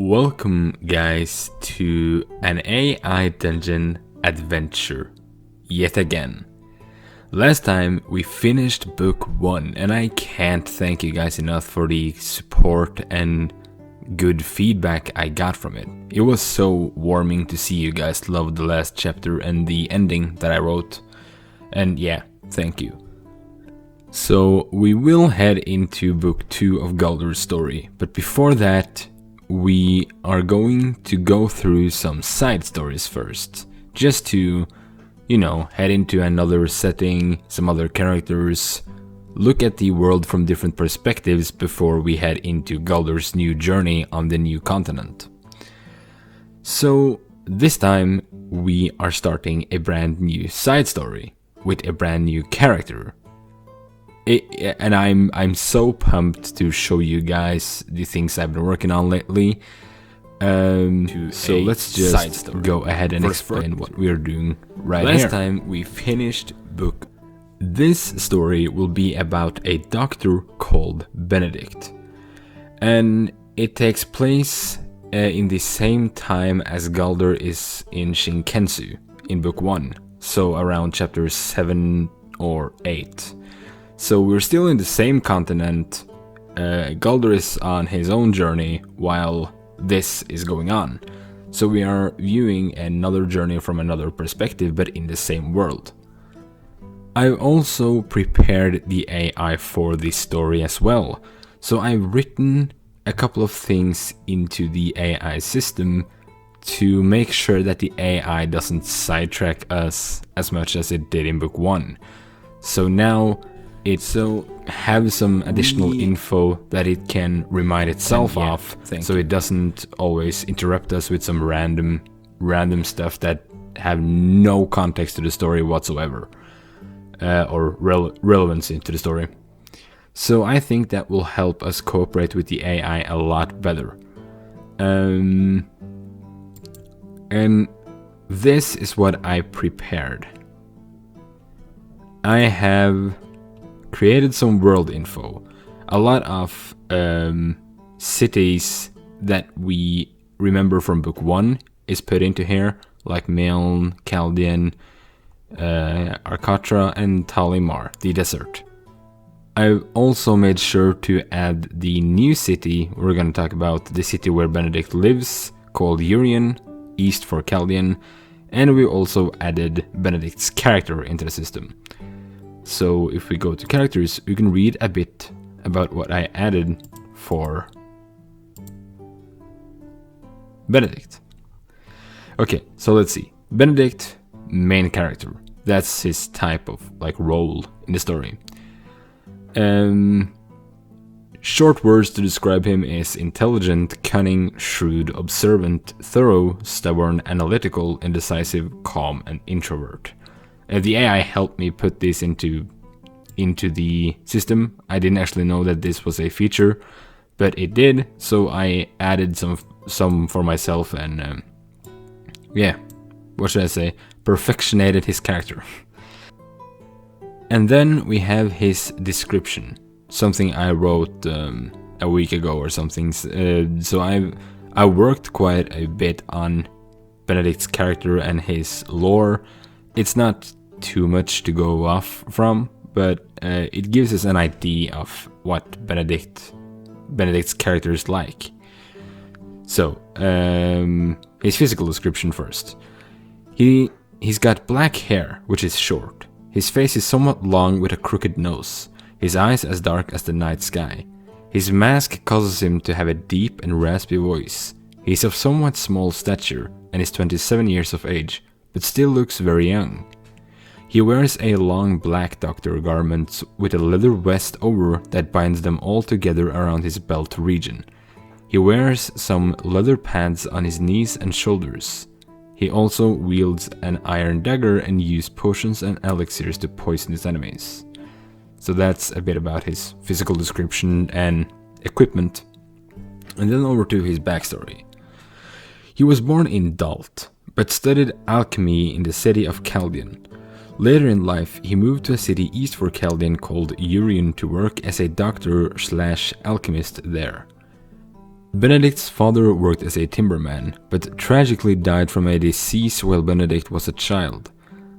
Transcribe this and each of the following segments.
Welcome, guys, to an AI dungeon adventure yet again. Last time we finished book 1, and I can't thank you guys enough for the support and good feedback I got from it. It was so warming to see you guys love the last chapter and the ending that I wrote. And yeah, thank you. So we will head into book 2 of Galdur's story, but before that, we are going to go through some side stories first, just to, head into another setting, some other characters, look at the world from different perspectives before we head into Galdur's new journey on the new continent. So this time we are starting a brand new side story with a brand new character. And I'm so pumped to show you guys the things I've been working on lately. So let's just go ahead and explain what we're doing right here. Last time we finished book. This story will be about a doctor called Benedict. And it takes place in the same time as Galdur is in Shinkensu in book 1. So around chapter 7 or 8. So we're still in the same continent. Galdur is on his own journey while this is going on. So we are viewing another journey from another perspective, but in the same world. I've also prepared the AI for this story as well. So I've written a couple of things into the AI system to make sure that the AI doesn't sidetrack us as much as it did in book 1. So now it have some additional info that it can remind itself of, so it doesn't always interrupt us with some random stuff that have no context to the story whatsoever, or relevancy to the story. So I think that will help us cooperate with the AI a lot better. And this is what I prepared. I have created some world info. A lot of cities that we remember from book 1 is put into here, like Meln, Chaldean, Arkatra, and Talimar, the desert. I've also made sure to add the new city. We're going to talk about the city where Benedict lives, called Urian, east for Chaldean, and we also added Benedict's character into the system. So if we go to characters, you can read a bit about what I added for Benedict. Okay, so let's see. Benedict, main character. That's his type of role in the story. Short words to describe him is intelligent, cunning, shrewd, observant, thorough, stubborn, analytical, indecisive, calm, and introvert. The AI helped me put this into the system. I didn't actually know that this was a feature, but it did, so I added some for myself and what should I say? Perfectionated his character. And then we have his description, something I wrote a week ago or something. So I worked quite a bit on Benedict's character and his lore. It's not too much to go off from, but it gives us an idea of what Benedict's character is like. So, his physical description first. He's got black hair, which is short. His face is somewhat long with a crooked nose. His eyes as dark as the night sky. His mask causes him to have a deep and raspy voice. He's of somewhat small stature and is 27 years of age, but still looks very young. He wears a long black doctor garment with a leather vest over that binds them all together around his belt region. He wears some leather pads on his knees and shoulders. He also wields an iron dagger and uses potions and elixirs to poison his enemies. So that's a bit about his physical description and equipment. And then over to his backstory. He was born in Dalt, but studied alchemy in the city of Chaldean. Later in life, he moved to a city east for Chaldean called Urian to work as a doctor/alchemist there. Benedict's father worked as a timberman, but tragically died from a disease while Benedict was a child.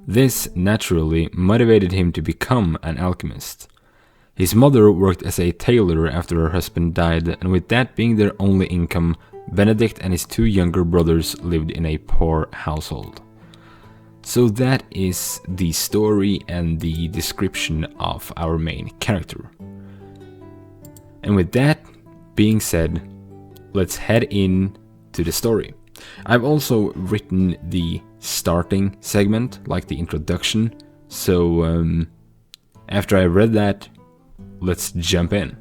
This, naturally, motivated him to become an alchemist. His mother worked as a tailor after her husband died, and with that being their only income, Benedict and his 2 younger brothers lived in a poor household. So that is the story and the description of our main character. And with that being said, let's head in to the story. I've also written the starting segment, like the introduction, so after I read that, let's jump in.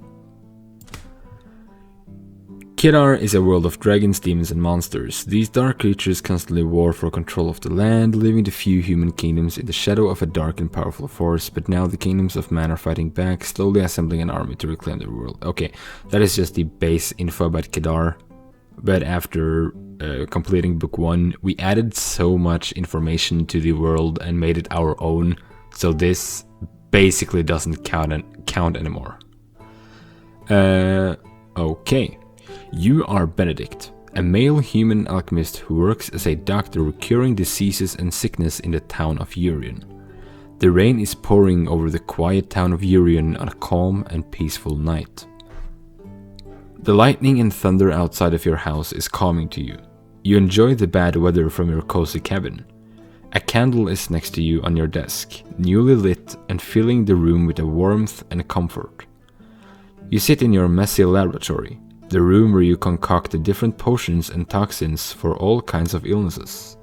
Kedar is a world of dragons, demons, and monsters. These dark creatures constantly war for control of the land, leaving the few human kingdoms in the shadow of a dark and powerful force, but now the kingdoms of man are fighting back, slowly assembling an army to reclaim their world. Okay, that is just the base info about Kedar, but after completing book 1, we added so much information to the world and made it our own, so this basically doesn't count anymore. Okay. You are Benedict, a male human alchemist who works as a doctor curing diseases and sickness in the town of Urion. The rain is pouring over the quiet town of Urion on a calm and peaceful night. The lightning and thunder outside of your house is calming to you. You enjoy the bad weather from your cozy cabin. A candle is next to you on your desk, newly lit and filling the room with a warmth and comfort. You sit in your messy laboratory, the room where you concoct the different potions and toxins for all kinds of illnesses.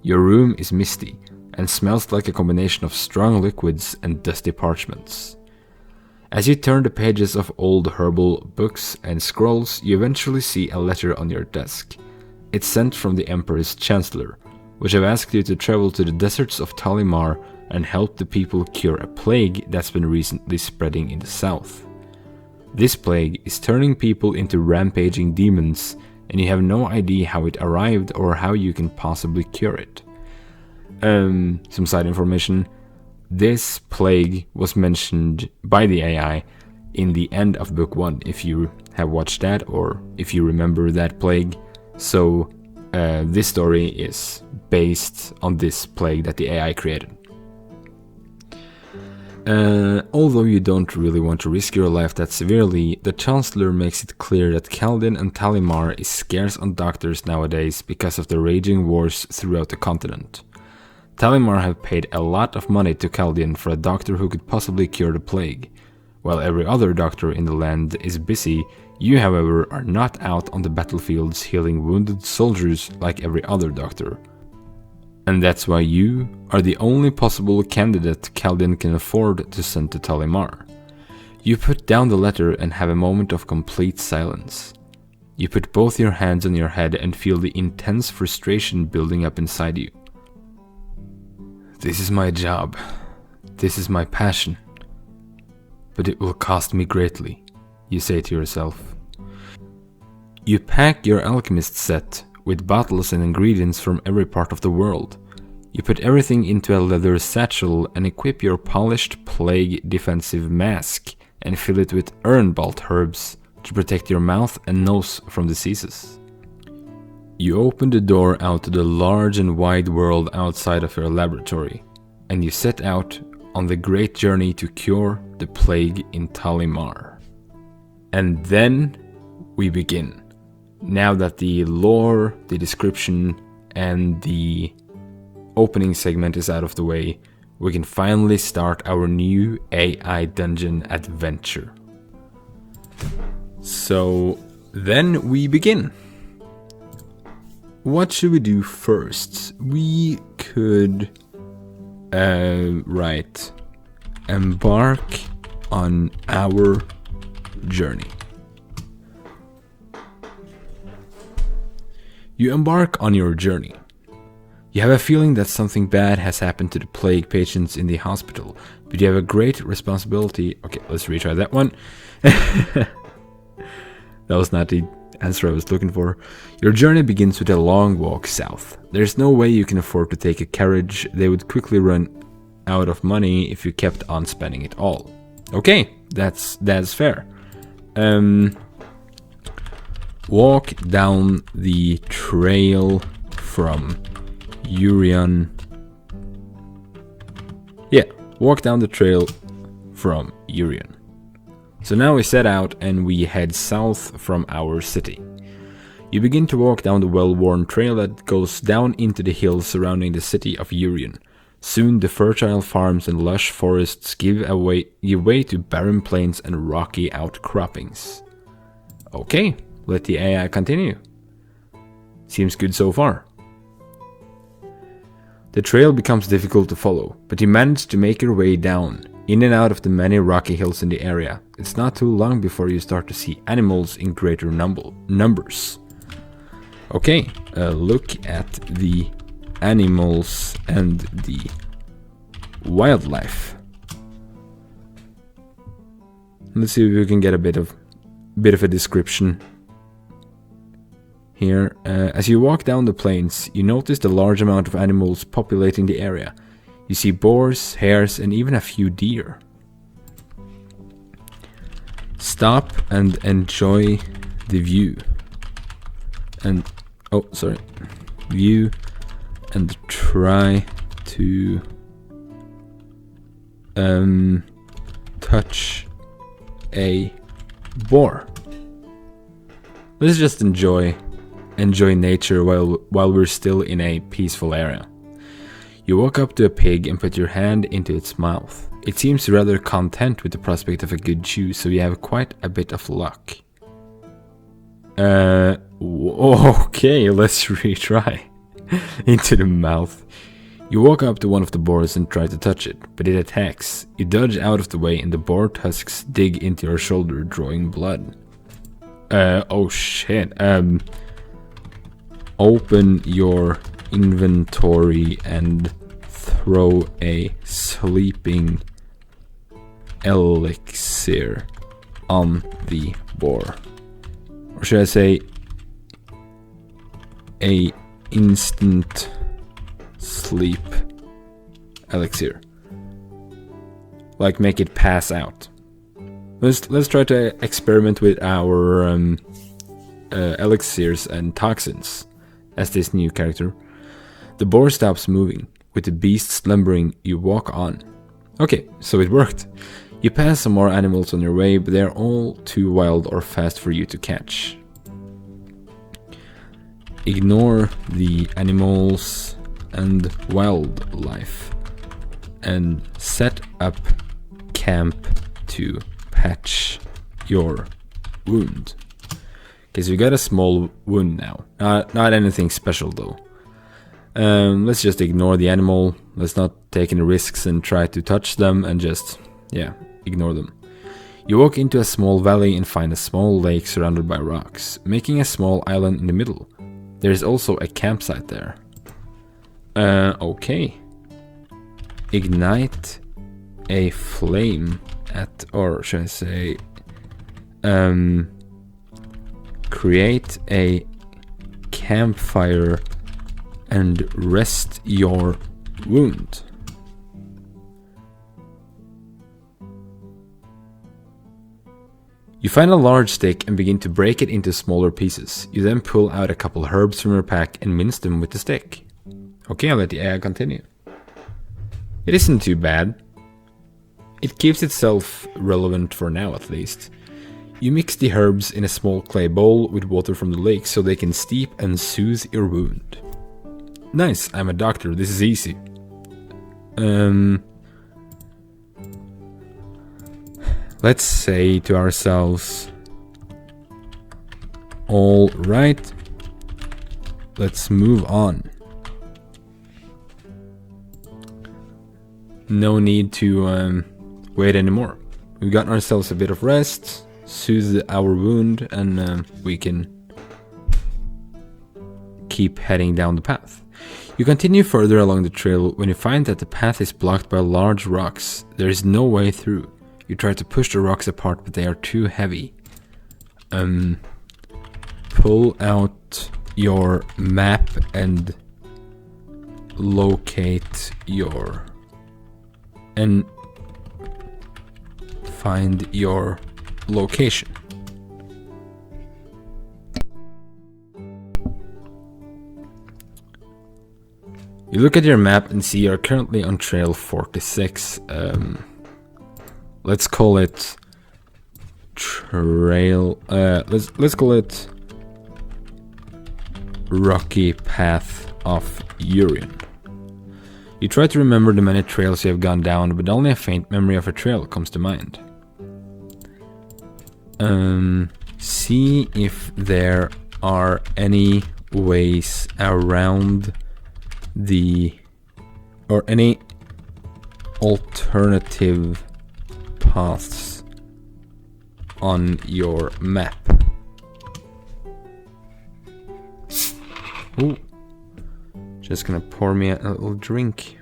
Your room is misty and smells like a combination of strong liquids and dusty parchments. As you turn the pages of old herbal books and scrolls, you eventually see a letter on your desk. It's sent from the Emperor's Chancellor, which have asked you to travel to the deserts of Talimar and help the people cure a plague that's been recently spreading in the south. This plague is turning people into rampaging demons, and you have no idea how it arrived or how you can possibly cure it. Some side information. This plague was mentioned by the AI in the end of book 1, if you have watched that or if you remember that plague. So this story is based on this plague that the AI created. Although you don't really want to risk your life that severely, the Chancellor makes it clear that Kaldin and Talimar is scarce on doctors nowadays because of the raging wars throughout the continent. Talimar have paid a lot of money to Kaldin for a doctor who could possibly cure the plague. While every other doctor in the land is busy, you however are not out on the battlefields healing wounded soldiers like every other doctor. And that's why you are the only possible candidate Kaldin can afford to send to Talimar. You put down the letter and have a moment of complete silence. You put both your hands on your head and feel the intense frustration building up inside you. This is my job. This is my passion. But it will cost me greatly, you say to yourself. You pack your alchemist set with bottles and ingredients from every part of the world. You put everything into a leather satchel and equip your polished plague defensive mask and fill it with Urnbolt herbs to protect your mouth and nose from diseases. You open the door out to the large and wide world outside of your laboratory, and you set out on the great journey to cure the plague in Talimar. And then we begin. Now that the lore, the description, and the opening segment is out of the way, we can finally start our new AI dungeon adventure. So then we begin. What should we do first? We could embark on our journey. You embark on your journey. You have a feeling that something bad has happened to the plague patients in the hospital, but you have a great responsibility. Okay, let's retry that one. That was not the answer I was looking for. Your journey begins with a long walk south. There's no way you can afford to take a carriage. They would quickly run out of money if you kept on spending it all. Okay, that's fair. Walk down the trail from Urian. Yeah, walk down the trail from Urian. So now we set out and we head south from our city. You begin to walk down the well-worn trail that goes down into the hills surrounding the city of Urian. Soon the fertile farms and lush forests give way to barren plains and rocky outcroppings. Okay, let the AI continue. Seems good so far. The trail becomes difficult to follow, but you manage to make your way down, in and out of the many rocky hills in the area. It's not too long before you start to see animals in greater numbers. Okay, look at the animals and the wildlife. Let's see if we can get a bit of a description here. As you walk down the plains, you notice the large amount of animals populating the area. You see boars, hares, and even a few deer. Stop and enjoy the view. View and try to touch a boar. Let's just enjoy nature while we're still in a peaceful area. You walk up to a pig and put your hand into its mouth. It seems rather content with the prospect of a good chew, so you have quite a bit of luck. Okay, let's retry. Into the mouth. You walk up to one of the boars and try to touch it, but it attacks. You dodge out of the way and the boar tusks dig into your shoulder, drawing blood. Oh shit. Open your inventory and throw a sleeping elixir on the boar. Or should I say a instant sleep elixir. Like make it pass out. Let's try to experiment with our elixirs and toxins as this new character. The boar stops moving. With the beast slumbering, you walk on. Okay, so it worked. You pass some more animals on your way, but they're all too wild or fast for you to catch. Ignore the animals and wildlife and set up camp to patch your wound. Okay, so you got a small wound now. Not anything special though. Let's just ignore the animal. Let's not take any risks and try to touch them and just, ignore them. You walk into a small valley and find a small lake surrounded by rocks, making a small island in the middle. There is also a campsite there. Okay. Ignite a flame at, or should I say, create a campfire and rest your wound. You find a large stick and begin to break it into smaller pieces. You then pull out a couple herbs from your pack and mince them with the stick. Okay, I'll let the AI continue. It isn't too bad. It keeps itself relevant for now at least. You mix the herbs in a small clay bowl with water from the lake so they can steep and soothe your wound. Nice, I'm a doctor, this is easy. Let's say to ourselves, all right, let's move on. No need to wait anymore. We've gotten ourselves a bit of rest, soothe our wound, and we can keep heading down the path. You continue further along the trail when you find that the path is blocked by large rocks. There is no way through. You try to push the rocks apart, but they are too heavy. Pull out your map and locate your... and find your location. You look at your map and see you're currently on trail 46. Let's call it trail. Let's call it Rocky Path of Urian. You try to remember the many trails you have gone down, but only a faint memory of a trail comes to mind. See if there are any ways around or any alternative paths on your map. Ooh. Just gonna pour me a little drink.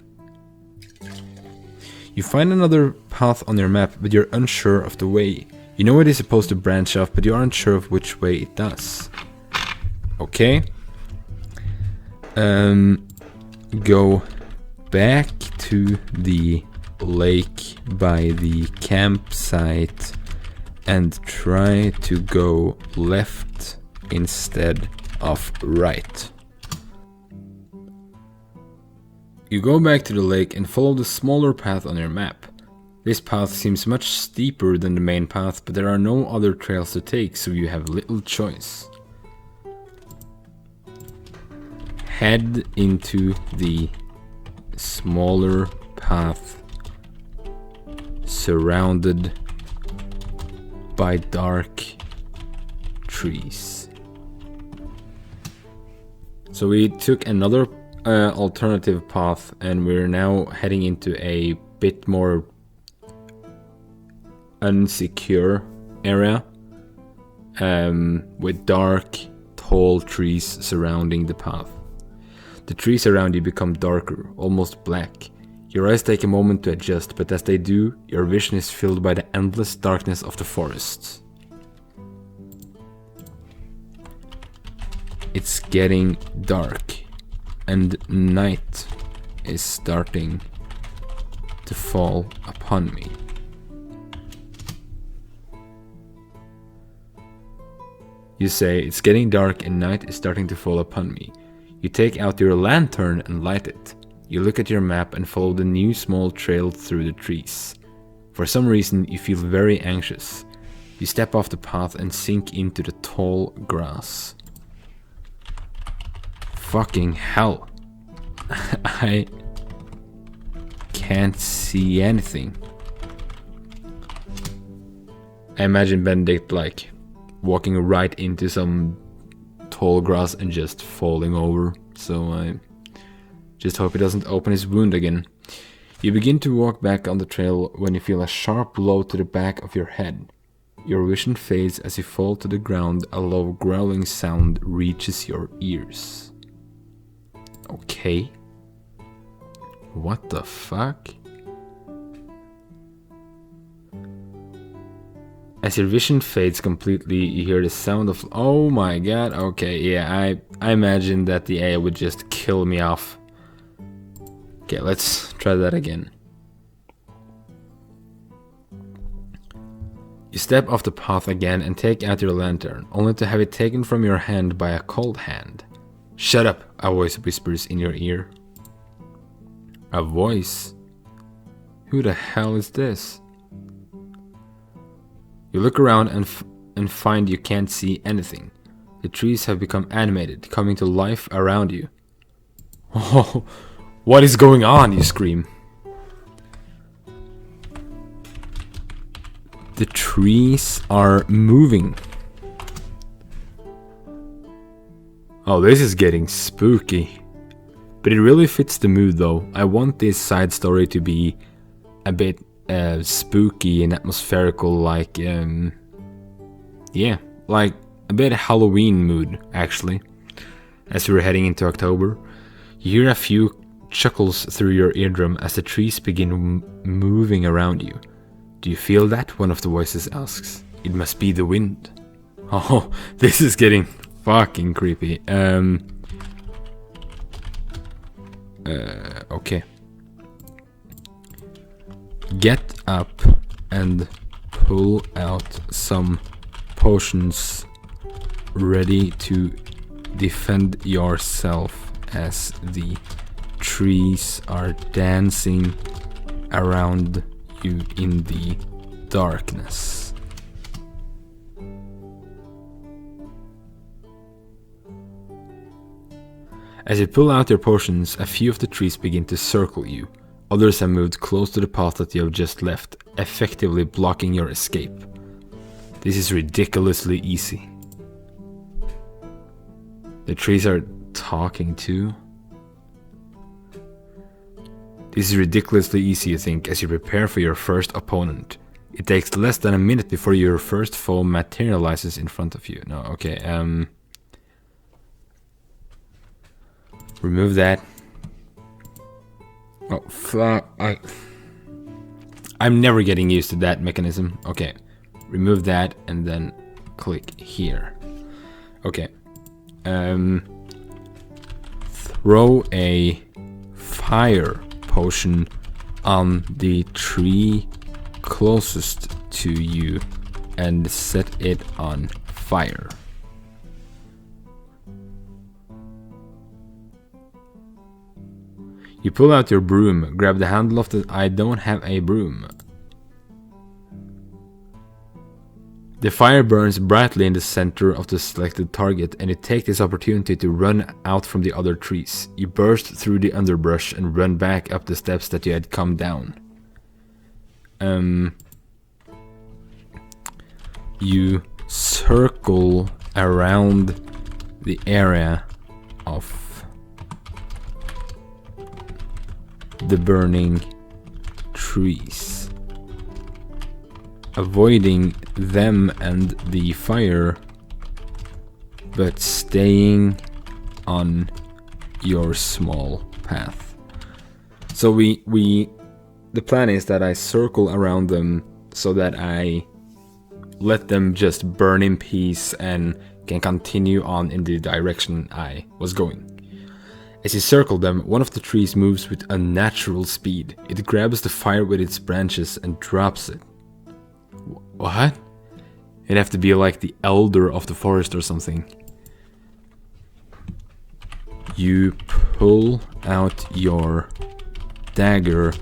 You find another path on your map, but you're unsure of the way. You know it is supposed to branch off, but you aren't sure of which way it does. Okay. Go back to the lake by the campsite and try to go left instead of right. You go back to the lake and follow the smaller path on your map. This path seems much steeper than the main path, but there are no other trails to take, so you have little choice. Head into the smaller path surrounded by dark trees. So we took another alternative path and we're now heading into a bit more unsecure area with dark, tall trees surrounding the path. The trees around you become darker, almost black. Your eyes take a moment to adjust, but as they do, your vision is filled by the endless darkness of the forest. It's getting dark, and night is starting to fall upon me. You say, it's getting dark and night is starting to fall upon me. You take out your lantern and light it. You look at your map and follow the new small trail through the trees. For some reason, you feel very anxious. You step off the path and sink into the tall grass. Fucking hell. I can't see anything. I imagine Benedict like walking right into some tall grass and just falling over, so I just hope he doesn't open his wound again. You begin to walk back on the trail when you feel a sharp blow to the back of your head. Your vision fades as you fall to the ground. A low growling sound reaches your ears. Okay. What the fuck? As your vision fades completely, you hear the sound of... Oh my god, okay, yeah, I imagine that the AI would just kill me off. Okay, let's try that again. You step off the path again and take out your lantern, only to have it taken from your hand by a cold hand. Shut up, a voice whispers in your ear. A voice? Who the hell is this? You look around and find you can't see anything. The trees have become animated, coming to life around you. Oh, what is going on? You scream. The trees are moving. Oh, this is getting spooky. But it really fits the mood though. I want this side story to be a bit spooky and atmospherical, like yeah, like a bit Halloween mood actually. As we're heading into October, you hear a few chuckles through your eardrum as the trees begin moving around you. Do you feel that? One of the voices asks. It must be the wind. Oh, this is getting fucking creepy. Okay. Get up and pull out some potions ready to defend yourself as the trees are dancing around you in the darkness. As you pull out your potions, a few of the trees begin to circle you. Others have moved close to the path that you have just left, effectively blocking your escape. This is ridiculously easy. The trees are talking too. This is ridiculously easy, you think, as you prepare for your first opponent. It takes less than a minute before your first foe materializes in front of you. No, okay, remove that. Oh, fuck. I'm never getting used to that mechanism. Okay, remove that and then click here. Okay. Throw a fire potion on the tree closest to you and set it on fire. You pull out your broom, grab the handle of the... I don't have a broom. The fire burns brightly in the center of the selected target, and you take this opportunity to run out from the other trees. You burst through the underbrush and run back up the steps that you had come down. You circle around the area of the burning trees, avoiding them and the fire, but staying on your small path. So the plan is that I circle around them so that I let them just burn in peace and can continue on in the direction I was going. As you circle them, one of the trees moves with unnatural speed. It grabs the fire with its branches and drops it. What? It'd have to be like the elder of the forest or something. You pull out your dagger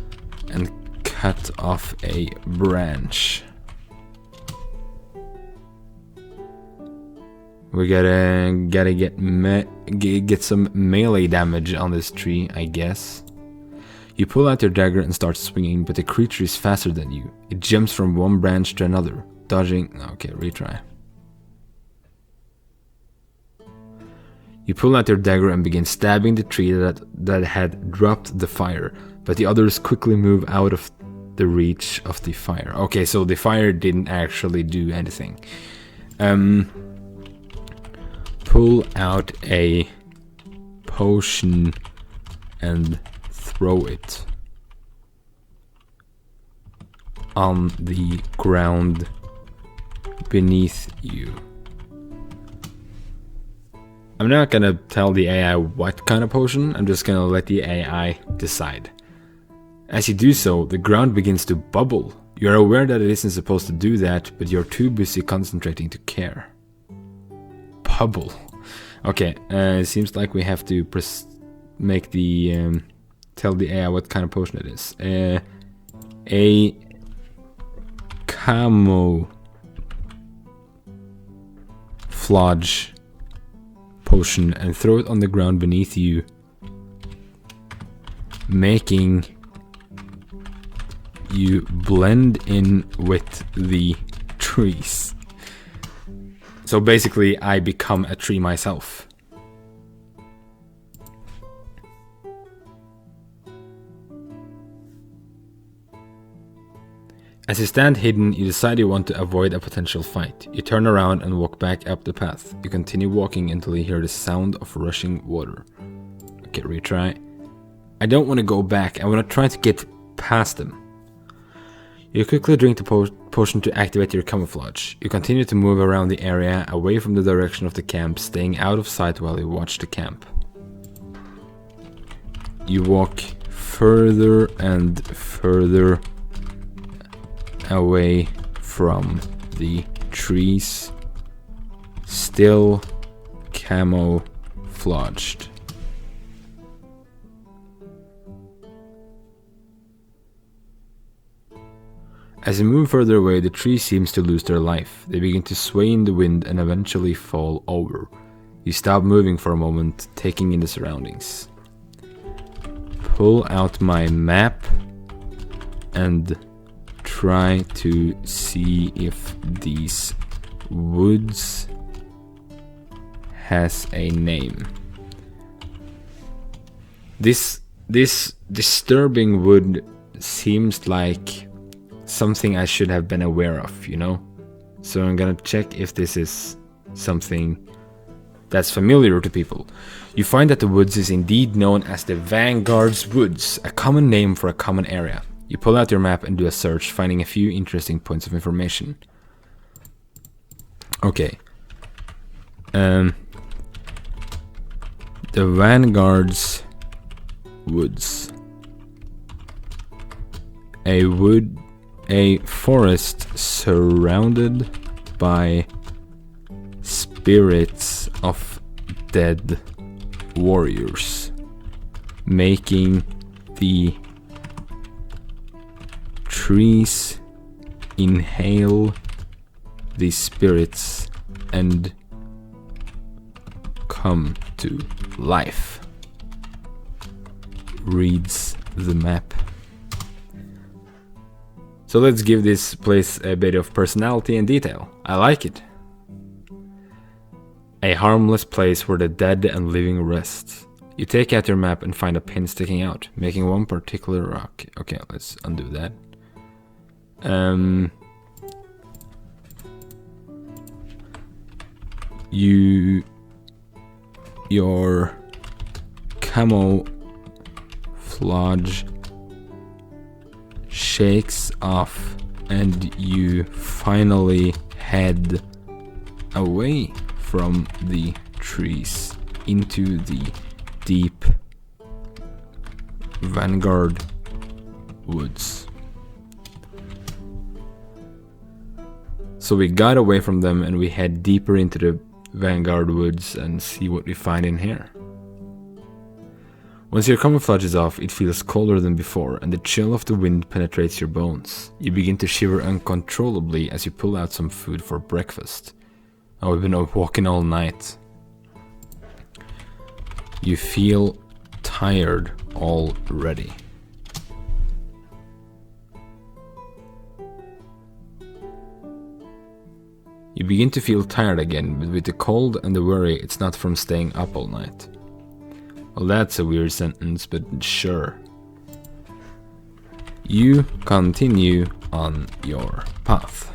and cut off a branch. We gotta get some melee damage on this tree, I guess. You pull out your dagger and start swinging, but the creature is faster than you. It jumps from one branch to another, dodging... Okay, retry. You pull out your dagger and begin stabbing the tree that had dropped the fire, but the others quickly move out of the reach of the fire. Okay, so the fire didn't actually do anything. Pull out a potion and throw it on the ground beneath you. I'm not gonna tell the AI what kind of potion, I'm just gonna let the AI decide. As you do so, the ground begins to bubble. You're aware that it isn't supposed to do that, but you're too busy concentrating to care. Bubble. Okay, it seems like we have to make the tell the AI what kind of potion it is. A camouflage potion and throw it on the ground beneath you, making you blend in with the trees. So basically, I become a tree myself. As you stand hidden, you decide you want to avoid a potential fight. You turn around and walk back up the path. You continue walking until you hear the sound of rushing water. Okay, retry. I don't want to go back. I want to try to get past them. You quickly drink the potion to activate your camouflage. You continue to move around the area, away from the direction of the camp, staying out of sight while you watch the camp. You walk further and further away from the trees, still camouflaged. As you move further away, the tree seems to lose their life. They begin to sway in the wind and eventually fall over. You stop moving for a moment, taking in the surroundings. Pull out my map and try to see if these woods has a name. This disturbing wood seems like something I should have been aware of, you know? So I'm gonna check if this is something that's familiar to people. You find that the woods is indeed known as the Vanguard's Woods, a common name for a common area. You pull out your map and do a search, finding a few interesting points of information. Okay. The Vanguard's Woods. A forest surrounded by spirits of dead warriors, making the trees inhale these spirits and come to life. Reads the map. So let's give this place a bit of personality and detail. I like it. A harmless place where the dead and living rest. You take out your map and find a pin sticking out, making one particular rock. Okay, let's undo that. Your camouflage shakes off and you finally head away from the trees into the deep Vanguard Woods. So we got away from them and we head deeper into the Vanguard Woods and see what we find in here. Once your camouflage is off, it feels colder than before, and the chill of the wind penetrates your bones. You begin to shiver uncontrollably as you pull out some food for breakfast. Oh, we've been walking all night. You feel tired already. You begin to feel tired again, but with the cold and the worry, it's not from staying up all night. Well, that's a weird sentence, but sure. You continue on your path.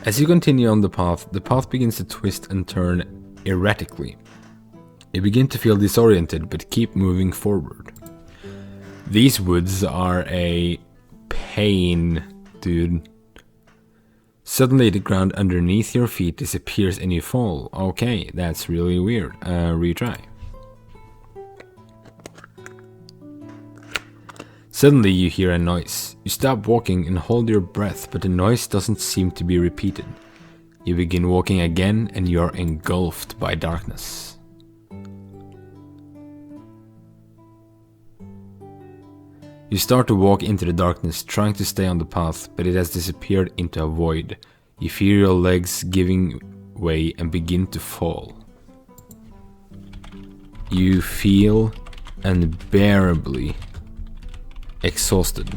As you continue on the path begins to twist and turn erratically. You begin to feel disoriented, but keep moving forward. These woods are a pain, dude. Suddenly the ground underneath your feet disappears and you fall. Okay, that's really weird. Retry. Suddenly you hear a noise. You stop walking and hold your breath, but the noise doesn't seem to be repeated. You begin walking again and you are engulfed by darkness. You start to walk into the darkness, trying to stay on the path, but it has disappeared into a void. You feel your legs giving way and begin to fall. You feel unbearably exhausted.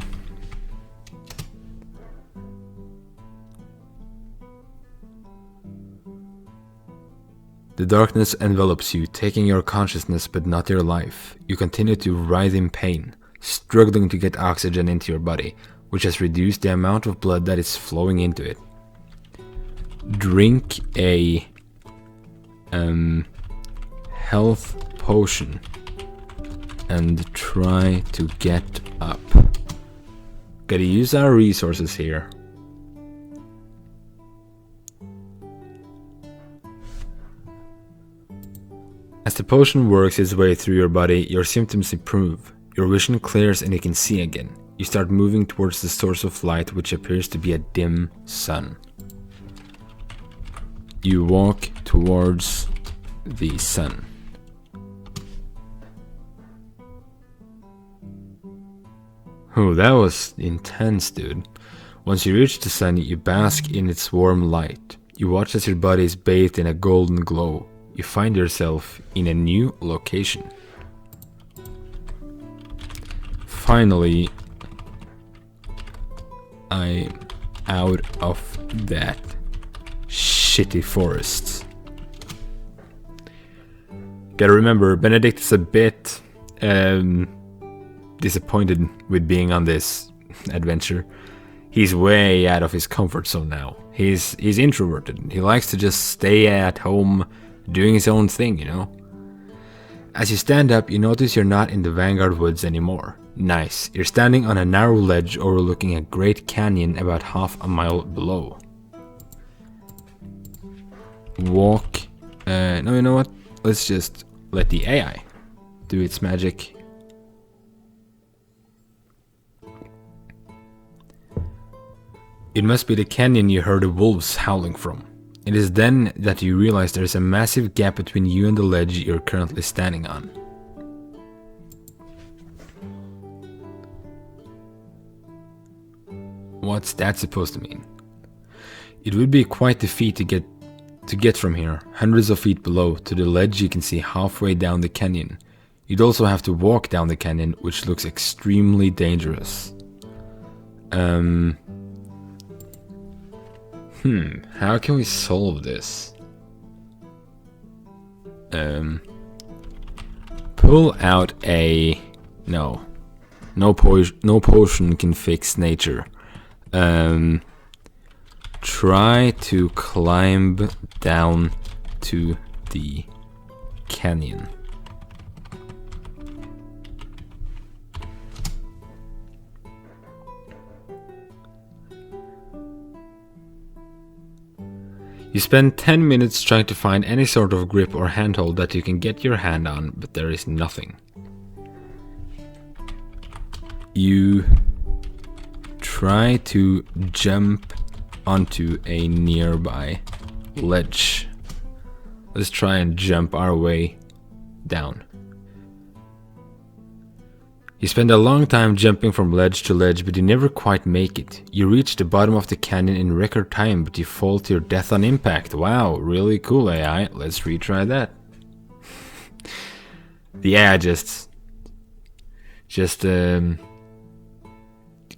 The darkness envelops you, taking your consciousness but not your life. You continue to writhe in pain, struggling to get oxygen into your body, which has reduced the amount of blood that is flowing into it. Drink a health potion and try to get up. Gotta use our resources here. As the potion works its way through your body, your symptoms improve. Your vision clears and you can see again. You start moving towards the source of light, which appears to be a dim sun. You walk towards the sun. Oh, that was intense, dude. Once you reach the sun, you bask in its warm light. You watch as your body is bathed in a golden glow. You find yourself in a new location. Finally, I'm out of that shitty forest. Gotta remember, Benedict is a bit disappointed with being on this adventure. He's way out of his comfort zone now. He's introverted. He likes to just stay at home doing his own thing, you know? As you stand up, you notice you're not in the Vanguard Woods anymore. Nice. You're standing on a narrow ledge overlooking a great canyon about half a mile below. Walk. No, you know what? Let's just let the AI do its magic. It must be the canyon you heard the wolves howling from. It is then that you realize there's a massive gap between you and the ledge you're currently standing on. What's that supposed to mean? It would be quite the feat to get from here, hundreds of feet below, to the ledge you can see halfway down the canyon. You'd also have to walk down the canyon, which looks extremely dangerous. How can we solve this? Pull out a... No potion can fix nature. Try to climb down to the canyon. You spend 10 minutes trying to find any sort of grip or handhold that you can get your hand on, but there is nothing. You try to jump onto a nearby ledge. Let's try and jump our way down. You spend a long time jumping from ledge to ledge, but you never quite make it. You reach the bottom of the canyon in record time, but you fall to your death on impact. Wow, really cool AI. Let's retry that. The AI just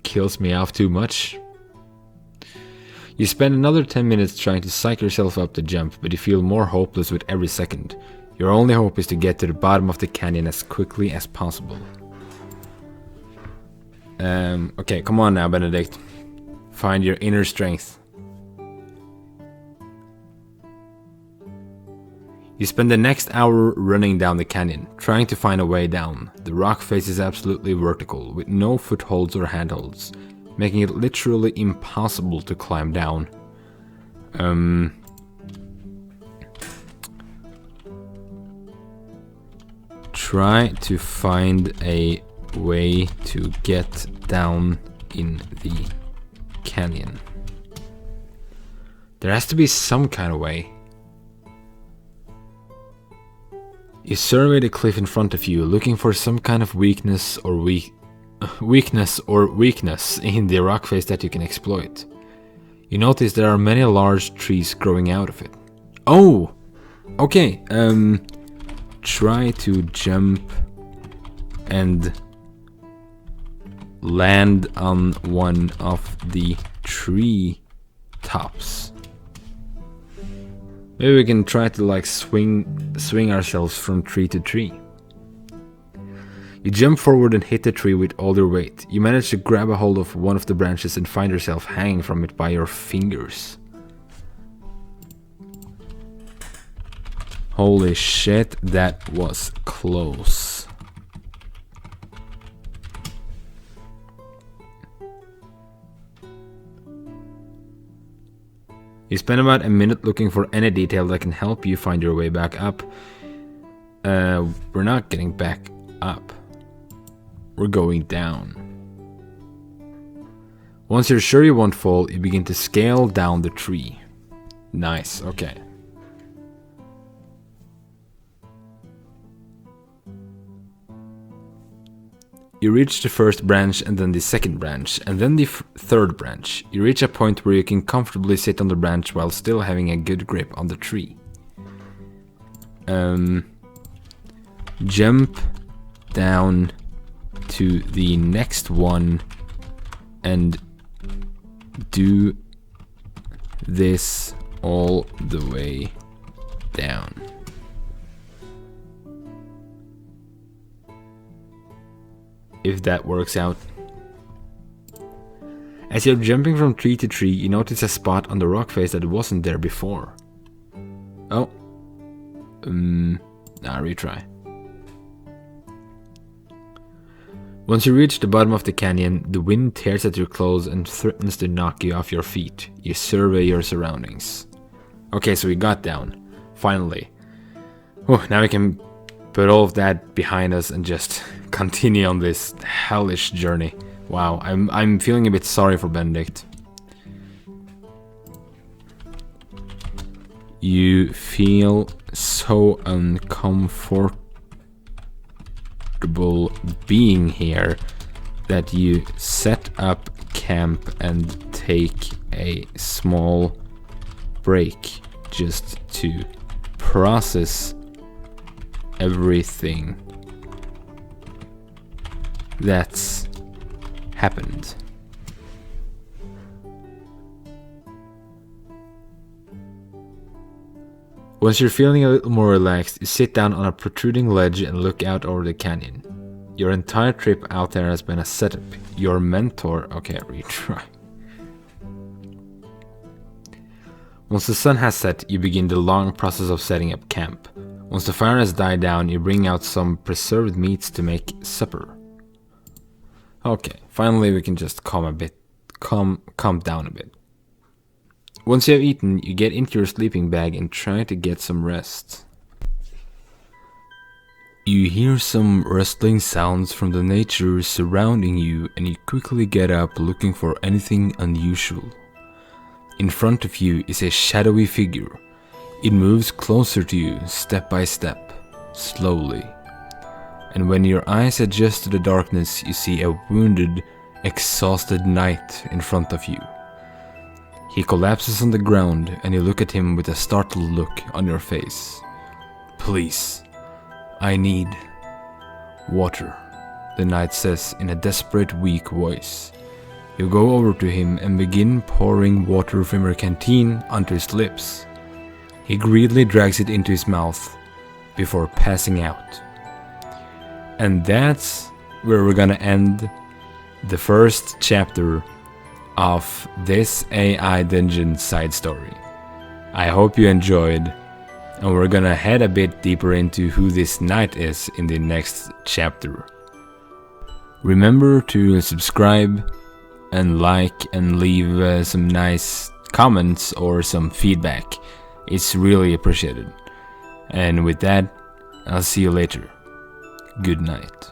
kills me off too much. You spend another 10 minutes trying to psych yourself up to jump, but you feel more hopeless with every second. Your only hope is to get to the bottom of the canyon as quickly as possible. Okay, come on now, Benedict. Find your inner strength. You spend the next hour running down the canyon, trying to find a way down. The rock face is absolutely vertical, with no footholds or handholds, making it literally impossible to climb down. Try to find a way to get down in the canyon. There has to be some kind of way. You survey the cliff in front of you, looking for some kind of weakness in the rock face that you can exploit. You notice there are many large trees growing out of it. Oh! Okay, try to jump and land on one of the tree tops. Maybe we can try to like swing ourselves from tree to tree. You jump forward and hit the tree with all your weight. You manage to grab a hold of one of the branches and find yourself hanging from it by your fingers. Holy shit, that was close. You spend about a minute looking for any detail that can help you find your way back up. We're not getting back up. We're going down. Once you're sure you won't fall, you begin to scale down the tree. Nice, okay. You reach the first branch and then the second branch and then the third branch. You reach a point where you can comfortably sit on the branch while still having a good grip on the tree. Jump down to the next one and do this all the way down. If that works out. As you're jumping from tree to tree, you notice a spot on the rock face that wasn't there before. Oh. Retry. Once you reach the bottom of the canyon, the wind tears at your clothes and threatens to knock you off your feet. You survey your surroundings. Okay, so we got down. Finally. Now we can put all of that behind us and just continue on this hellish journey. Wow, I'm feeling a bit sorry for Benedict. You feel so uncomfortable being here that you set up camp and take a small break just to process everything that's happened. Once you're feeling a little more relaxed, you sit down on a protruding ledge and look out over the canyon. Your entire trip out there has been a setup. Your mentor... Okay, retry. Once the sun has set, you begin the long process of setting up camp. Once the fire has died down, you bring out some preserved meats to make supper. Okay, finally we can just calm down a bit. Once you have eaten, you get into your sleeping bag and try to get some rest. You hear some rustling sounds from the nature surrounding you and you quickly get up looking for anything unusual. In front of you is a shadowy figure. It moves closer to you step by step, slowly. And when your eyes adjust to the darkness, you see a wounded, exhausted knight in front of you. He collapses on the ground and you look at him with a startled look on your face. "Please, I need water," the knight says in a desperate, weak voice. You go over to him and begin pouring water from your canteen onto his lips. He greedily drags it into his mouth before passing out. And that's where we're gonna end the first chapter of this AI dungeon side story. I hope you enjoyed, and we're gonna head a bit deeper into who this knight is in the next chapter. Remember to subscribe and like and leave some nice comments or some feedback. It's really appreciated. And with that, I'll see you later. Good night.